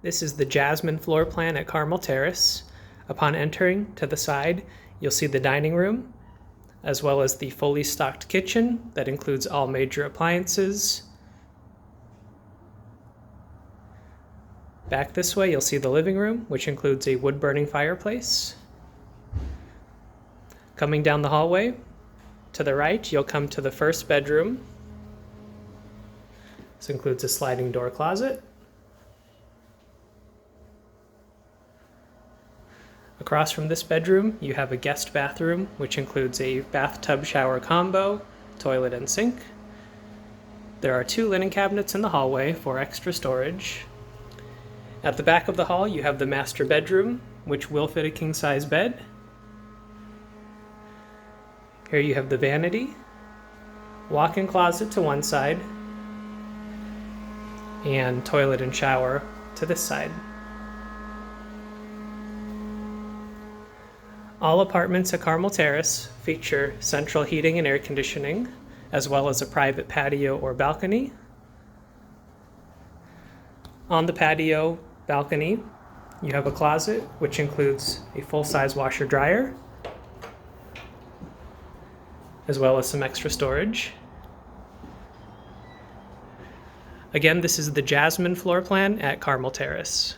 This is the Jasmine floor plan at Carmel Terrace. Upon entering, to the side, you'll see the dining room, as well as the fully stocked kitchen that includes all major appliances. Back this way, you'll see the living room, which includes a wood-burning fireplace. Coming down the hallway, to the right, you'll come to the first bedroom. This includes a sliding door closet. Across from this bedroom, you have a guest bathroom, which includes a bathtub shower combo, toilet and sink. There are 2 linen cabinets in the hallway for extra storage. At the back of the hall, you have the master bedroom, which will fit a king-size bed. Here you have the vanity, walk-in closet to one side, and toilet and shower to this side. All apartments at Carmel Terrace feature central heating and air conditioning, as well as a private patio or balcony. On the patio balcony, you have a closet, which includes a full-size washer-dryer, as well as some extra storage. Again, this is the Jasmine floor plan at Carmel Terrace.